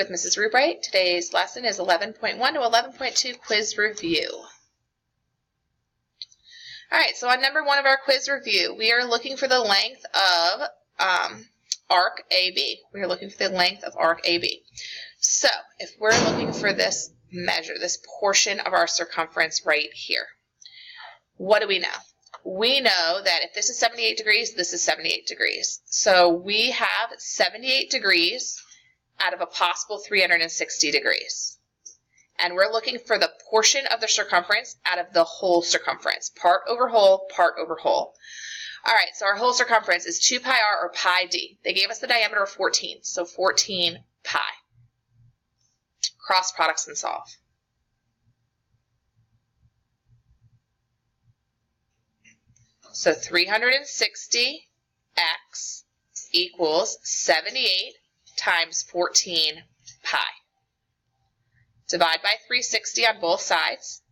with Mrs. RRubright. Today's lesson is 11.1 to 11.2 quiz review. Alright, so on number 1 of our quiz review, we are looking for the length of arc AB. We are looking for the length of arc AB. So, if we're looking for this measure, this portion of our circumference right here, what do we know? We know that if this is 78 degrees, this is 78 degrees. So we have 78 degrees out of a possible 360 degrees. And we're looking for the portion of the circumference out of the whole circumference. Part over whole, part over whole. All right, so our whole circumference is 2 pi r or pi d. They gave us the diameter of 14, so 14 pi. Cross products and solve. So 360x equals 78 times 14 pi. Divide by 360 on both sides.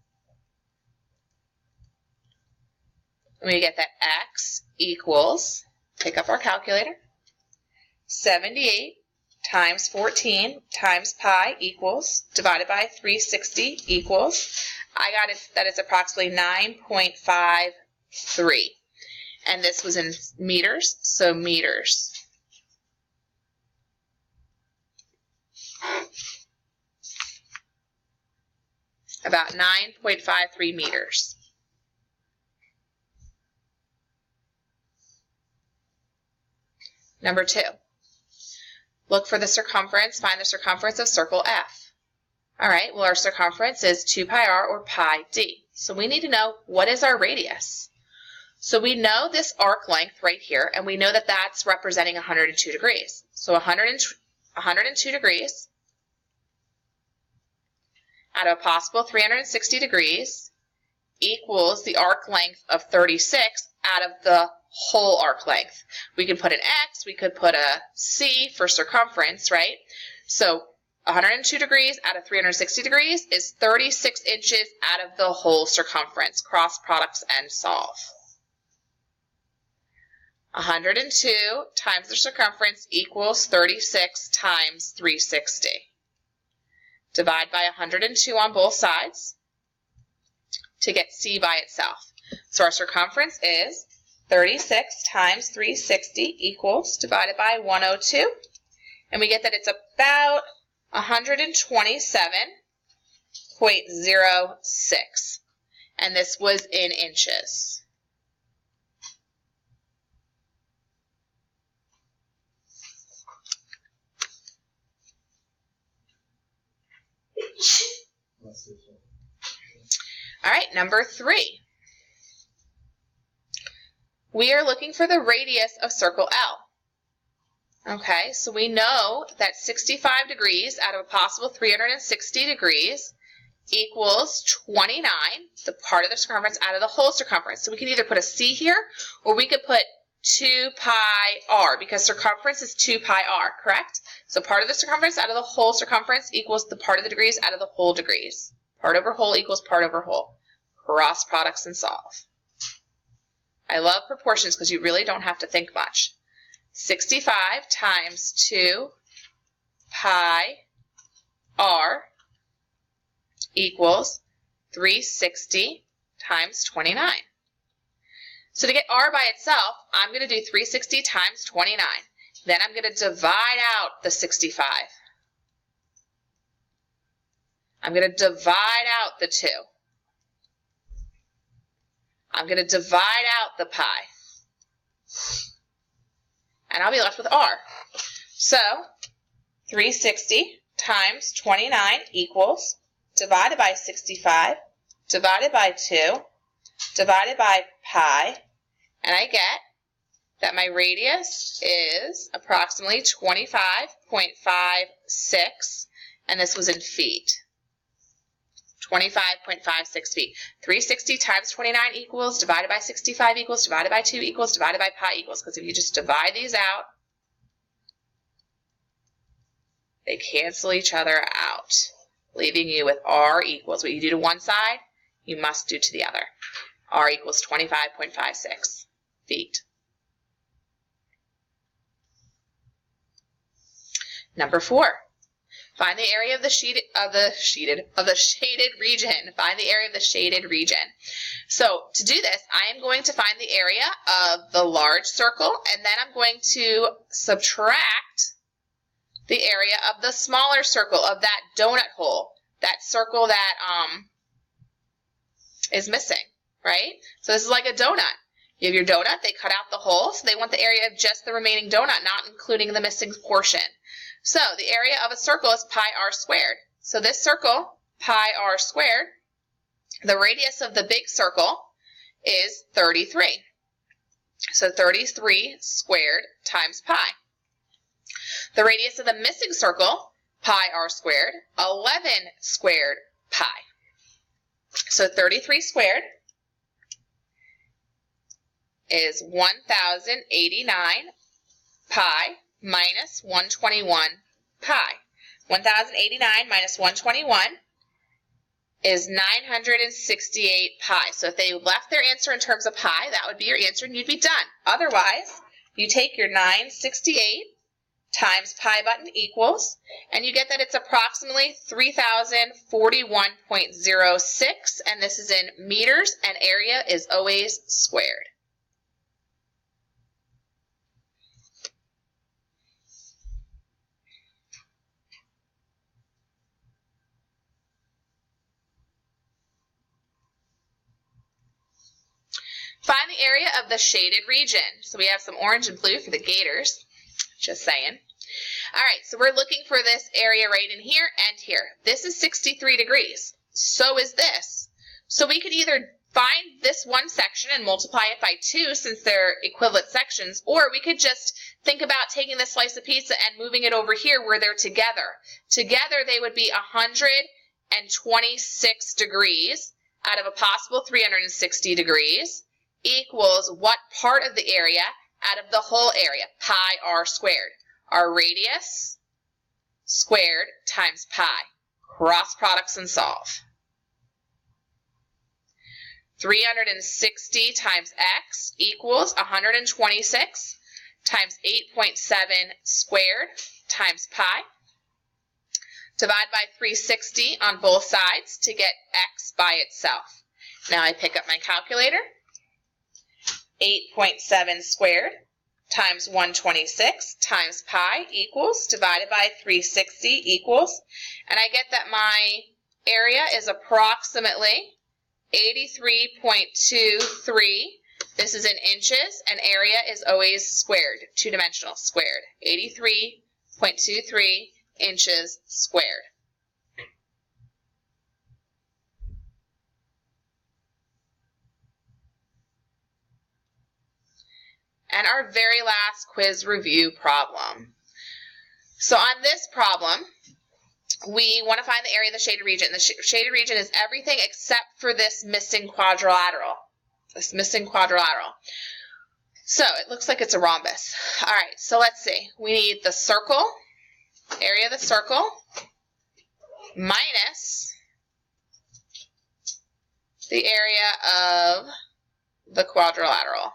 And we get that x equals, pick up our calculator, 78 times 14 times pi equals, divided by 360 equals, I got it that it's approximately 9.53. And this was in meters, so meters. About 9.53 meters. Number 2. Look for the circumference. Find the circumference of circle F. All right, well, our circumference is 2 pi r or pi d. So we need to know, what is our radius? So we know this arc length right here, and we know that that's representing 102 degrees. So 102 degrees out of a possible 360 degrees equals the arc length of 36 out of the whole arc length. We can put an X, we could put a C for circumference, right? So 102 degrees out of 360 degrees is 36 inches out of the whole circumference. Cross products and solve. 102 times the circumference equals 36 times 360. Divide by 102 on both sides to get C by itself. So our circumference is 36 times 360 equals, divided by 102, and we get that it's about 127.06, and this was in inches. All right, number 3. We are looking for the radius of circle L. Okay, so we know that 65 degrees out of a possible 360 degrees equals 29, the part of the circumference out of the whole circumference. So we can either put a C here, or we could put 2 pi r, because circumference is 2 pi r, correct? So part of the circumference out of the whole circumference equals the part of the degrees out of the whole degrees. Part over whole equals part over whole. Cross products and solve. I love proportions because you really don't have to think much. 65 times 2 pi r equals 360 times 29. So to get r by itself, I'm going to do 360 times 29. Then I'm going to divide out the 65. I'm going to divide out the 2. I'm going to divide out the pi. And I'll be left with r. So 360 times 29 equals, divided by 65, divided by 2, divided by pi, and I get that my radius is approximately 25.56, and this was in feet. 25.56 feet. 360 times 29 equals, divided by 65 equals, divided by 2 equals, divided by pi equals. Because if you just divide these out, they cancel each other out, leaving you with r equals. What you do to one side, you must do to the other. R equals 25.56 feet. Number 4. Find the area of the shaded region. Find the area of the shaded region. So to do this, I am going to find the area of the large circle, and then I'm going to subtract the area of the smaller circle of that donut hole, that circle that is missing, right? So this is like a donut. You have your donut, they cut out the hole, so they want the area of just the remaining donut, not including the missing portion. So the area of a circle is pi r squared. So this circle, pi r squared, the radius of the big circle is 33. So 33 squared times pi. The radius of the missing circle, pi r squared, 11 squared pi. So 33 squared is 1,089 pi minus 121 pi. 1,089 minus 121 is 968 pi. So if they left their answer in terms of pi, that would be your answer and you'd be done. Otherwise, you take your 968 times pi button equals, and you get that it's approximately 3,041.06, and this is in meters, and area is always squared. Find the area of the shaded region. So we have some orange and blue for the gators. Just saying. All right, so we're looking for this area right in here and here. This is 63 degrees. So is this. So we could either find this one section and multiply it by 2 since they're equivalent sections, or we could just think about taking this slice of pizza and moving it over here where they're together. Together they would be 126 degrees out of a possible 360 degrees equals what part of the area out of the whole area? Pi r squared. Our radius squared times pi. Cross products and solve. 360 times x equals 126 times 8.7 squared times pi. Divide by 360 on both sides to get x by itself. Now I pick up my calculator. 8.7 squared times 126 times pi equals, divided by 360 equals, and I get that my area is approximately 83.23. This is in inches, and area is always squared, two-dimensional, squared. 83.23 inches squared. And our very last quiz review problem. So on this problem, we want to find the area of the shaded region. The shaded region is everything except for this missing quadrilateral. So it looks like it's a rhombus. All right, so let's see. We need the circle, area of the circle, minus the area of the quadrilateral.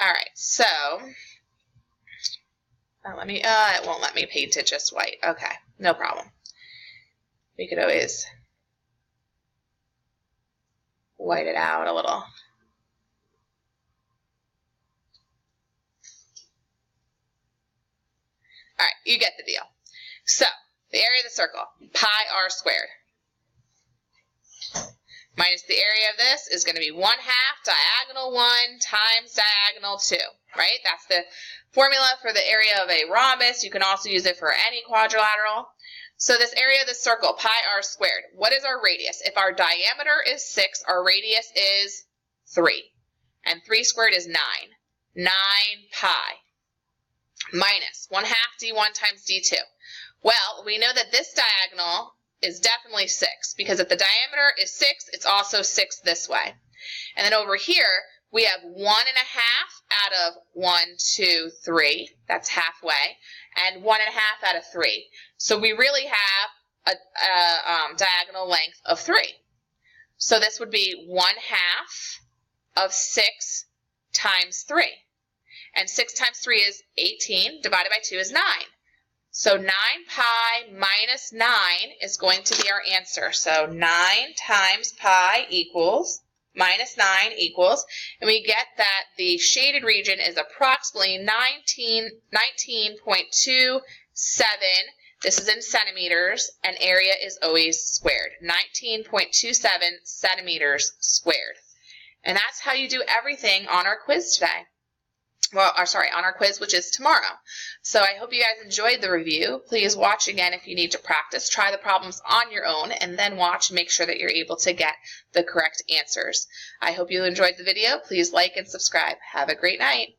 All right, so it won't let me paint it just white. Okay, no problem. We could always white it out a little. All right, you get the deal. So the area of the circle, pi r squared. Minus the area of this is going to be 1/2 diagonal 1 times diagonal 2, right? That's the formula for the area of a rhombus. You can also use it for any quadrilateral. So this area of the circle, pi r squared, what is our radius? If our diameter is 6, our radius is 3. And 3 squared is 9. 9 pi minus 1/2 d1 times d2. Well, we know that this diagonal is definitely 6, because if the diameter is 6, it's also 6 this way. And then over here, We have 1.5 out of 1, 2, 3. That's halfway. And 1.5 out of 3. So we really have a diagonal length of 3. So this would be 1/2 of 6 times 3. And 6 times 3 is 18, divided by 2 is 9. So 9 pi minus 9 is going to be our answer. So 9 times pi equals, minus 9 equals, and we get that the shaded region is approximately 19.27. This is in centimeters, and area is always squared. 19.27 centimeters squared. And that's how you do everything on our quiz today. Well, on our quiz, which is tomorrow. So I hope you guys enjoyed the review. Please watch again if you need to practice. Try the problems on your own, and then watch and make sure that you're able to get the correct answers. I hope you enjoyed the video. Please like and subscribe. Have a great night.